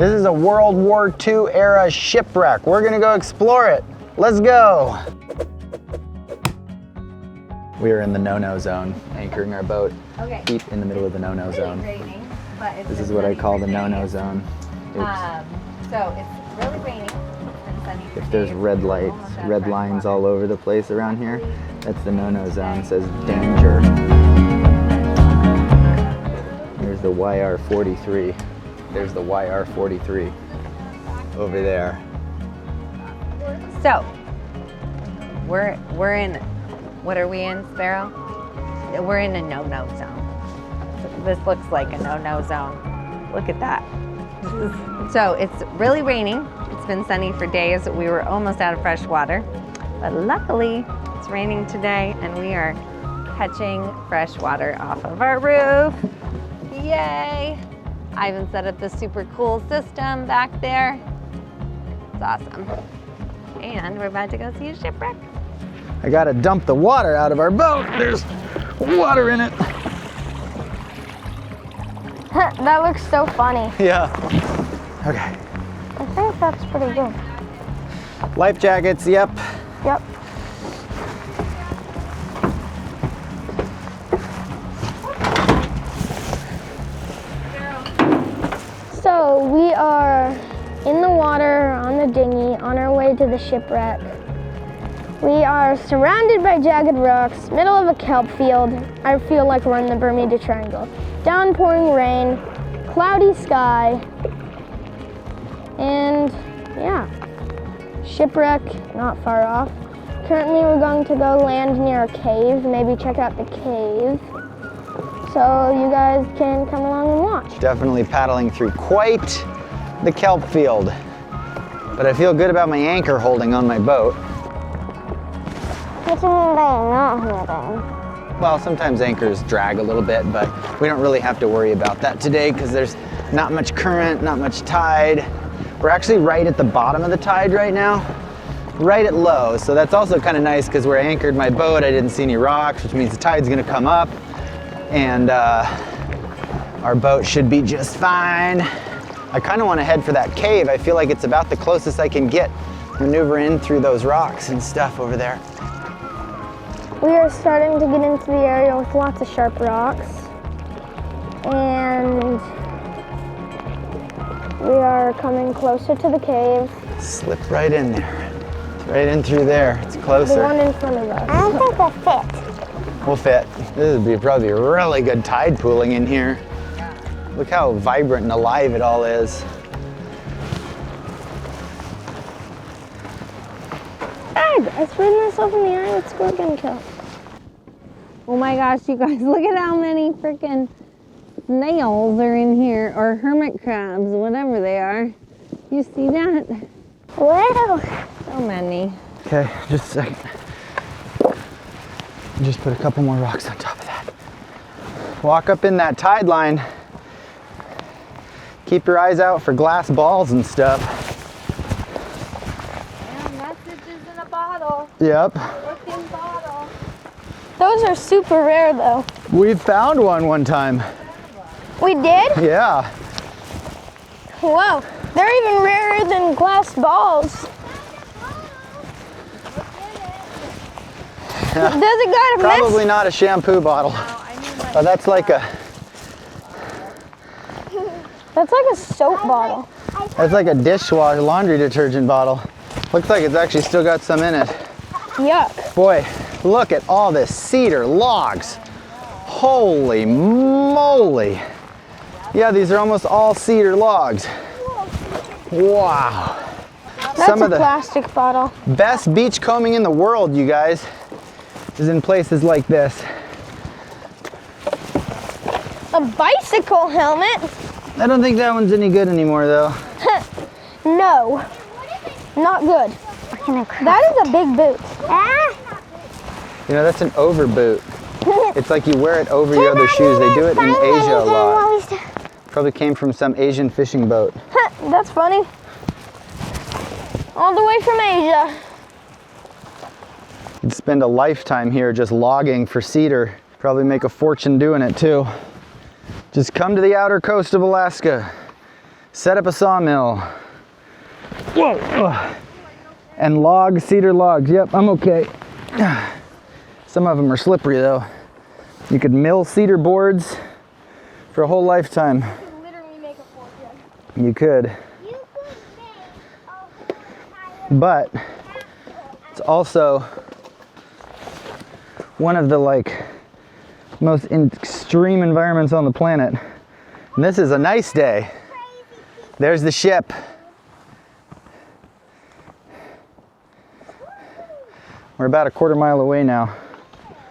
This is a World War II era shipwreck. We're gonna go explore it. Let's go. We are in the no-no zone, anchoring our boat deep in the middle of the no-no zone. Raining, but it's This is what I call the no-no zone. So it's really raining. It's been sunny for If there's days. red lights, red lines all over the place around here, that's the no-no zone. It says danger. There's the YR-43. There's the YR-43 over there. So we're in, what are we in, Sparrow? We're in a no-no zone. This looks like a no-no zone. Look at that. So it's really raining. It's been sunny for days. We were almost out of fresh water, but luckily it's raining today and we are catching fresh water off of our roof. Yay! Ivan set up this super cool system back there. It's awesome. And we're about to go see a shipwreck. I gotta dump the water out of our boat. There's water in it. That looks so funny. Yeah. Okay. I think that's pretty good. Life jackets, yep. Yep. So we are in the water on the dinghy on our way to the shipwreck. We are surrounded by jagged rocks, middle of a kelp field. I feel like we're in the Bermuda Triangle. Downpouring rain, cloudy sky, and yeah, shipwreck not far off. Currently we're going to go land near a cave, maybe check out the cave, so you guys can come along and watch. Definitely paddling through quite the kelp field, but I feel good about my anchor holding on my boat. What do you mean by not holding? Well, sometimes anchors drag a little bit, but we don't really have to worry about that today because there's not much current, not much tide. We're actually right at the bottom of the tide right now, right at low. So that's also kind of nice because where I anchored my boat, I didn't see any rocks, which means the tide's gonna come up and our boat should be just fine. I kind of want to head for that cave. I feel like it's about the closest I can get maneuver in through those rocks and stuff over there. We are starting to get into the area with lots of sharp rocks, and we are coming closer to the cave. Slip right in there. It's right in through there. It's closer. The one in front of us. I don't think we'll fit. We'll fit. This would be probably a really good tide pooling in here. Look how vibrant and alive it all is. I sprayed myself in the eye with scorpion kill. Oh my gosh, you guys, look at how many freaking snails are in here, or hermit crabs, whatever they are. You see that? Wow. So many. Okay, just a second. Just put a couple more rocks on top of that. Walk up in that tide line. Keep your eyes out for glass balls and stuff. And messages in a bottle. Yep. Looking bottle. Those are super rare though. We found one time. We did? Yeah. Whoa. They're even rarer than glass balls. Does it got a Probably mess? not a shampoo bottle. Oh, that's like a soap bottle. That's like a dishwasher laundry detergent bottle. Looks like it's actually still got some in it. Yuck. Boy, look at all this cedar logs. Holy moly. Yeah, these are almost all cedar logs. Wow. That's Some a of the plastic bottle. best beach combing in the world, you guys, is in places like this. A bicycle helmet? I don't think that one's any good anymore though. No. Not good. That is a big boot. Ah. You know, that's an over boot. It's like you wear it over your other shoes. They do it in Asia a lot. Probably came from some Asian fishing boat. That's funny. All the way from Asia. You'd spend a lifetime here just logging for cedar. Probably make a fortune doing it too. Just come to the outer coast of Alaska. Set up a sawmill. Whoa. Ugh. And logs, cedar logs. Yep, I'm okay. Some of them are slippery though. You could mill cedar boards for a whole lifetime. You could literally make a fortune. You could. But it's also one of the most extreme environments on the planet. And this is a nice day. There's the ship. We're about a quarter mile away now.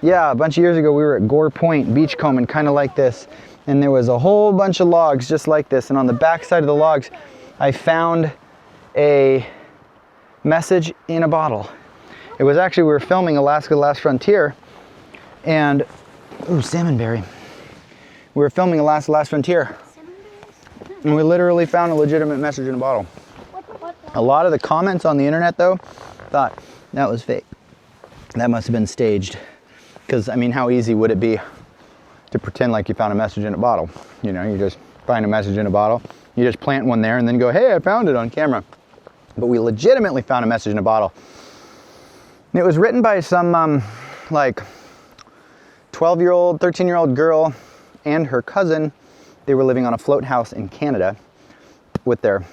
Yeah, a bunch of years ago we were at Gore Point beachcombing, kind of like this. And there was a whole bunch of logs just like this. And on the back side of the logs, I found a message in a bottle. It was actually, we were filming Alaska: The Last Frontier, and, ooh, salmonberry. We were filming Alaska: The Last Frontier, and we literally found a legitimate message in a bottle. A lot of the comments on the internet, though, thought that was fake. That must have been staged. Because, I mean, how easy would it be to pretend like you found a message in a bottle? You know, you just find a message in a bottle, you just plant one there, and then go, hey, I found it on camera. But we legitimately found a message in a bottle. And it was written by some 12-year-old, 13-year-old girl and her cousin. They were living on a float house in Canada with their,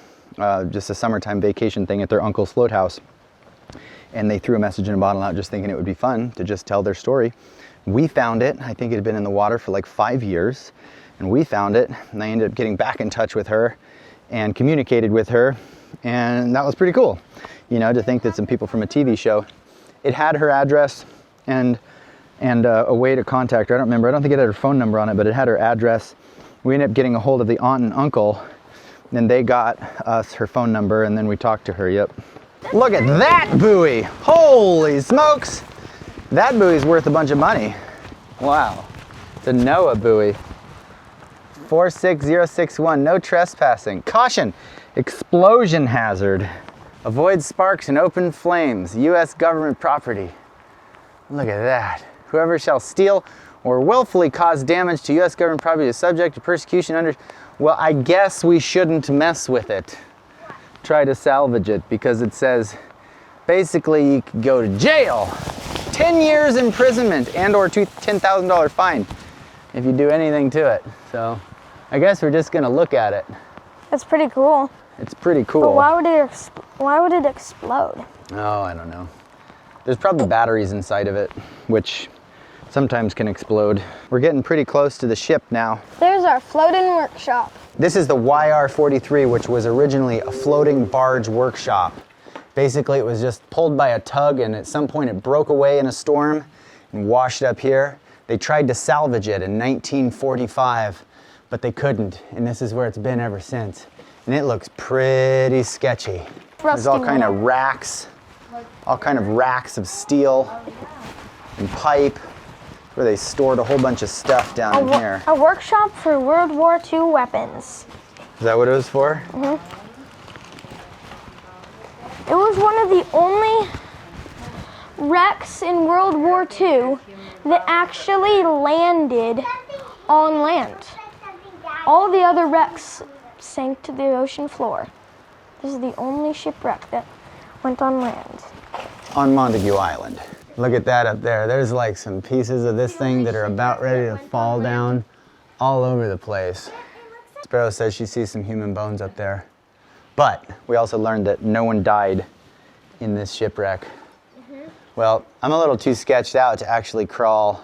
just a summertime vacation thing at their uncle's float house. And they threw a message in a bottle out just thinking it would be fun to just tell their story. We found it. I think it had been in the water for like 5 years. And we found it, and I ended up getting back in touch with her and communicated with her. And that was pretty cool, you know, to think that some people from a TV show, it had her address and a way to contact her. I don't remember, I don't think it had her phone number on it, but it had her address. We ended up getting a hold of the aunt and uncle, and they got us her phone number, and then we talked to her, yep. Look at that buoy, holy smokes. That buoy's worth a bunch of money. Wow, it's a NOAA buoy. 46061, no trespassing. Caution, explosion hazard. Avoid sparks and open flames. U.S. government property. Look at that. Whoever shall steal or willfully cause damage to U.S. government property is subject to persecution under... Well, I guess we shouldn't mess with it. Try to salvage it, because it says basically you could go to jail. 10 years imprisonment and or $10,000 fine if you do anything to it. So I guess we're just gonna look at it. That's pretty cool. It's pretty cool. But why would it explode? Oh, I don't know. There's probably batteries inside of it, which sometimes can explode. We're getting pretty close to the ship now. There's our floating workshop. This is the YR-43, which was originally a floating barge workshop. Basically, it was just pulled by a tug, and at some point it broke away in a storm and washed up here. They tried to salvage it in 1945, but they couldn't, and this is where it's been ever since. And it looks pretty sketchy. There's all kind of racks of steel and pipe where they stored a whole bunch of stuff down in here. A workshop for World War II weapons. Is that what it was for? Mm-hmm. It was one of the only wrecks in World War II that actually landed on land. All the other wrecks sank to the ocean floor. This is the only shipwreck that went on land. On Montague Island. Look at that up there. There's like some pieces of this thing that are about ready to fall down all over the place. Sparrow says she sees some human bones up there. But we also learned that no one died in this shipwreck. Mm-hmm. Well, I'm a little too sketched out to actually crawl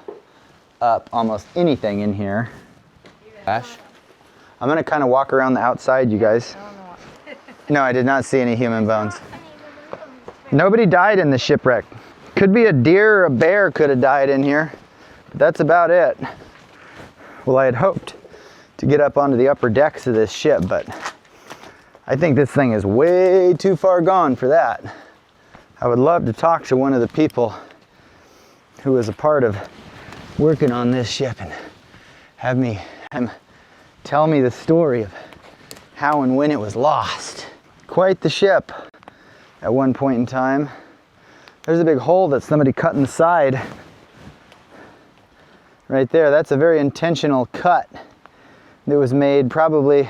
up almost anything in here. Ash? I'm gonna kind of walk around the outside, you guys. No, I did not see any human bones. Nobody died in the shipwreck. Could be a deer or a bear could have died in here, but that's about it. Well, I had hoped to get up onto the upper decks of this ship, but I think this thing is way too far gone for that. I would love to talk to one of the people who was a part of working on this ship and have him tell me the story of how and when it was lost. Quite the ship at one point in time. There's a big hole that somebody cut in the side. Right there, that's a very intentional cut that was made probably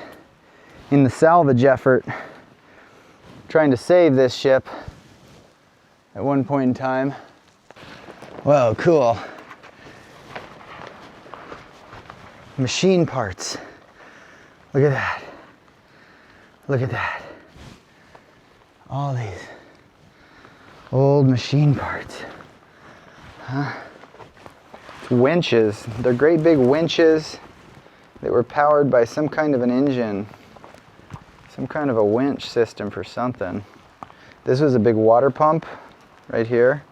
in the salvage effort, trying to save this ship at one point in time. Whoa, cool. Machine parts. Look at that. Look at that. All these old machine parts. Huh? Winches. They're great big winches that were powered by some kind of an engine. Some kind of a winch system for something. This was a big water pump right here.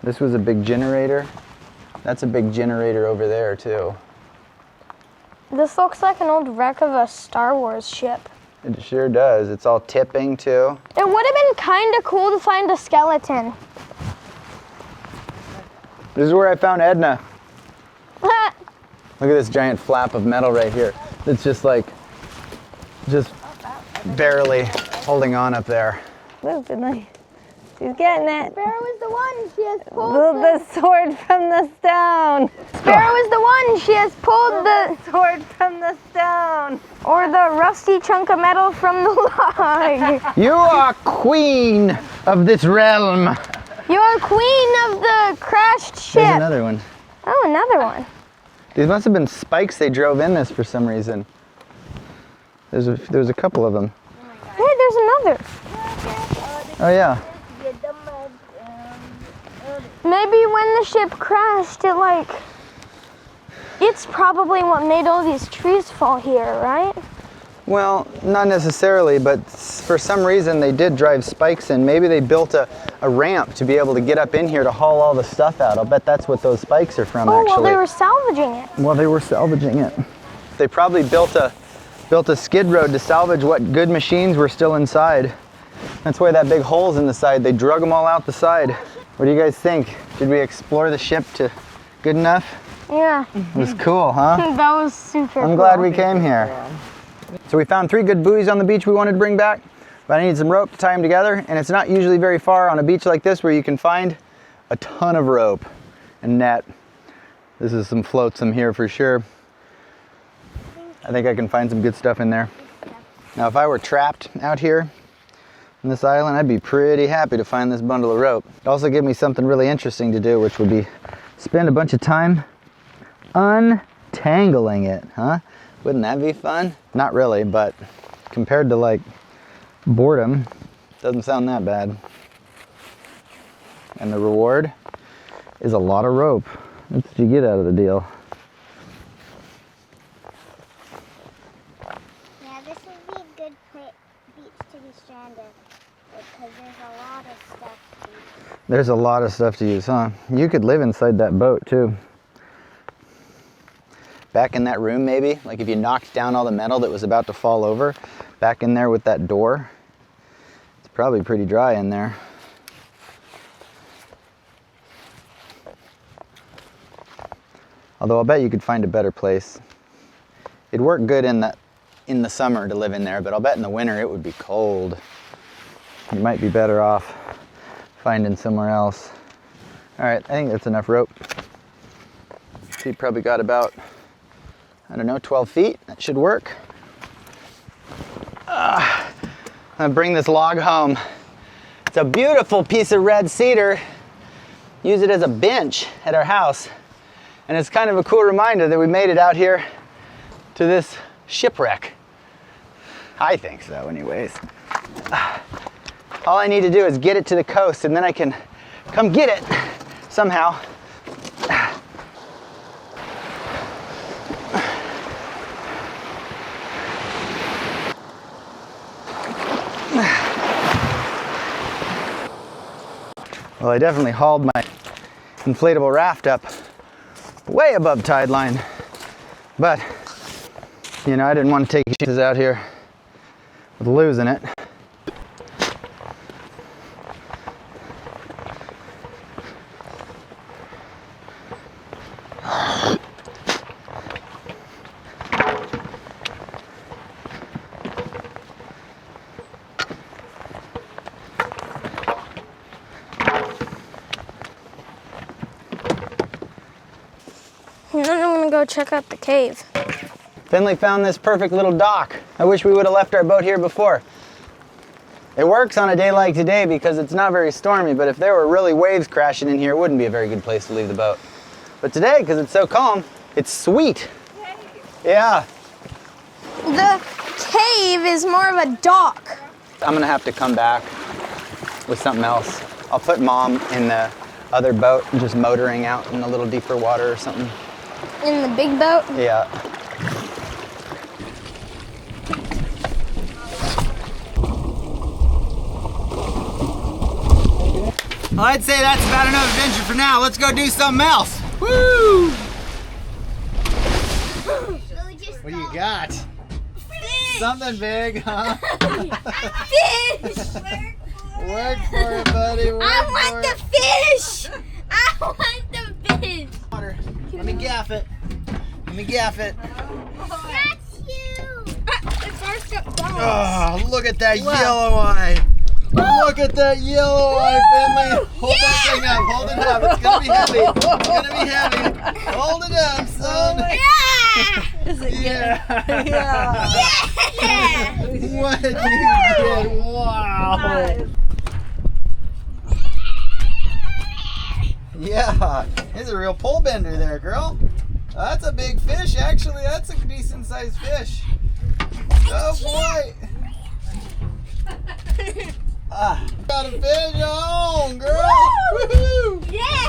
This was a big generator. That's a big generator over there too. This looks like an old wreck of a Star Wars ship. It sure does. It's all tipping too. It would have been kind of cool to find a skeleton. This is where I found Edna. Look at this giant flap of metal right here. It's just like, just barely holding on up there. Look, nice. She's getting it. Sparrow is the one. She has pulled The sword from the stone. Sparrow is the one. She has pulled the sword from the stone. or the rusty chunk of metal from the log. You are queen of this realm. You're queen of the crashed ship. There's another one. Oh, another one. These must have been spikes they drove in this for some reason. There's a couple of them. Hey, there's another. Oh yeah. Maybe when the ship crashed, it's probably what made all these trees fall here, right? Well, not necessarily, but for some reason they did drive spikes in. Maybe they built a ramp to be able to get up in here to haul all the stuff out. I'll bet that's what those spikes are from, Oh, actually. well, they were salvaging it. Well, they were salvaging it. They probably built a skid road to salvage what good machines were still inside. That's why that big hole's in the side. They drug them all out the side. What do you guys think? Did we explore the ship to good enough? Yeah. It was cool, huh? That was super I'm glad we came here. So we found 3 good buoys on the beach we wanted to bring back, but I need some rope to tie them together, and it's not usually very far on a beach like this where you can find a ton of rope and net. This is some flotsam here for sure. I think I can find some good stuff in there. Now if I were trapped out here on this island, I'd be pretty happy to find this bundle of rope. It'd also give me something really interesting to do, which would be spend a bunch of time untangling it, huh? Wouldn't that be fun? Not really, but compared to like boredom, doesn't sound that bad. And the reward is a lot of rope. That's what you get out of the deal. Yeah, this would be a good beach to be stranded because there's a lot of stuff to use. There's a lot of stuff to use, huh? You could live inside that boat too. Back in that room maybe, like if you knocked down all the metal that was about to fall over, back in there with that door, it's probably pretty dry in there. Although I'll bet you could find a better place. It'd work good in the summer to live in there, but I'll bet in the winter it would be cold. You might be better off finding somewhere else. All right, I think that's enough rope. So you probably got about, I don't know, 12 feet. That should work. I'm gonna bring this log home. It's a beautiful piece of red cedar. Use it as a bench at our house. And it's kind of a cool reminder that we made it out here to this shipwreck. I think so anyways. All I need to do is get it to the coast and then I can come get it somehow. Well, I definitely hauled my inflatable raft up way above tide line, but you know, I didn't want to take chances out here with losing it. And then I'm gonna go check out the cave. Findlay found this perfect little dock. I wish we would have left our boat here before. It works on a day like today because it's not very stormy, but if there were really waves crashing in here, it wouldn't be a very good place to leave the boat. But today, because it's so calm, it's sweet. Yeah. The cave is more of a dock. I'm gonna have to come back with something else. I'll put Mom in the other boat and just motoring out in a little deeper water or something. In the big boat? Yeah. Well, I'd say that's about enough adventure for now. Let's go do something else. Woo! What do you got? Fish! Something big, huh? Fish! Work for it, buddy. Work I for want it. the fish! I want the fish! Water. Let me gaff it. Let me gaff it. That's you! It's our step down. Oh, look at that yelloweye. Look at that yelloweye, Finlay. Hold that thing up. Hold it up. It's gonna be heavy. It's gonna be heavy. Hold it up, son. Yeah! Is it Yeah. Yeah! What you did? Wow. Yeah. There's a real pole bender there, girl. That's a big fish, actually. That's a decent sized fish. Oh boy. Got a fish on, girl. Woohoo! Yeah!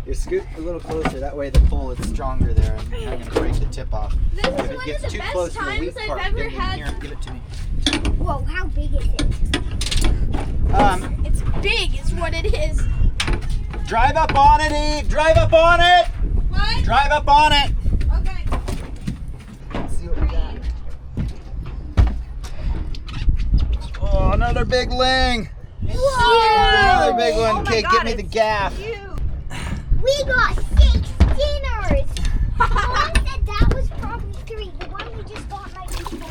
You scoot a little closer. That way the pole is stronger there, and you're not going to break the tip off. This is If it one gets of the too best close to the weak times I've part, ever then you had. here, give it to me. Whoa, how big is it? It's big, is what it is. Drive up on it, Eve. Drive up on it. What? Drive up on it. Okay. Let's see what we got. Oh, another big ling. Whoa! Another big one. Oh my Okay, God, give me the it's gaff. We got 6 dinners. The one said that was probably 3. The one we just got might be 4.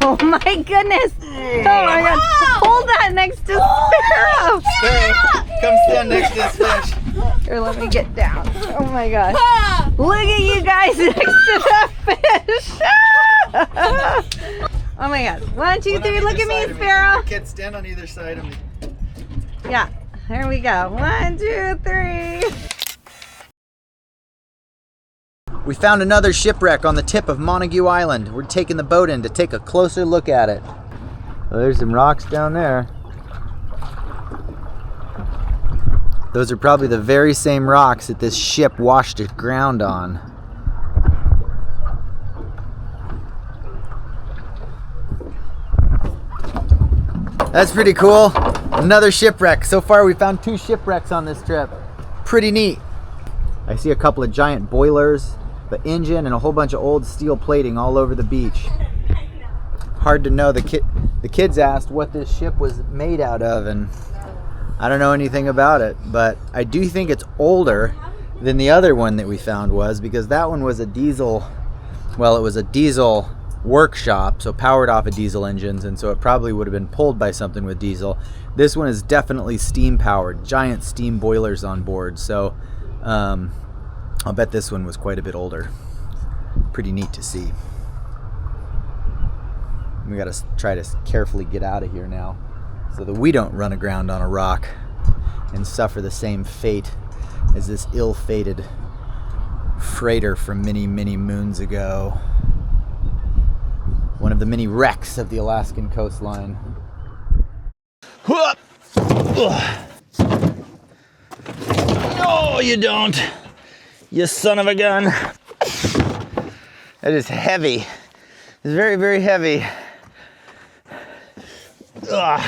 Oh my goodness. Oh my God. Hold that next to Sparrow. Sparrow, come stand next to this fish. Here, let me get down. Oh my gosh. Look at you guys next to that fish. Oh my God. 1, 2, 3. Look at me, Sparrow. Kids stand on either side of me. Yeah. There we go. 1, 2, 3. We found another shipwreck on the tip of Montague Island. We're taking the boat in to take a closer look at it. Well, there's some rocks down there. Those are probably the very same rocks that this ship washed aground on. That's pretty cool. Another shipwreck. So far we found 2 shipwrecks on this trip. Pretty neat. I see a couple of giant boilers, the engine, and a whole bunch of old steel plating all over the beach. Hard to know. The kids asked what this ship was made out of, and I don't know anything about it, but I do think it's older than the other one that we found was, because that one was a diesel, well, it was a diesel workshop, so powered off of diesel engines, and so it probably would have been pulled by something with diesel. This one is definitely steam powered, giant steam boilers on board, so I'll bet this one was quite a bit older. Pretty neat to see. We gotta try to carefully get out of here now so that we don't run aground on a rock and suffer the same fate as this ill-fated freighter from many, many moons ago. One of the many wrecks of the Alaskan coastline. No, you don't. You son of a gun. That is heavy. It's very, very heavy. Ugh.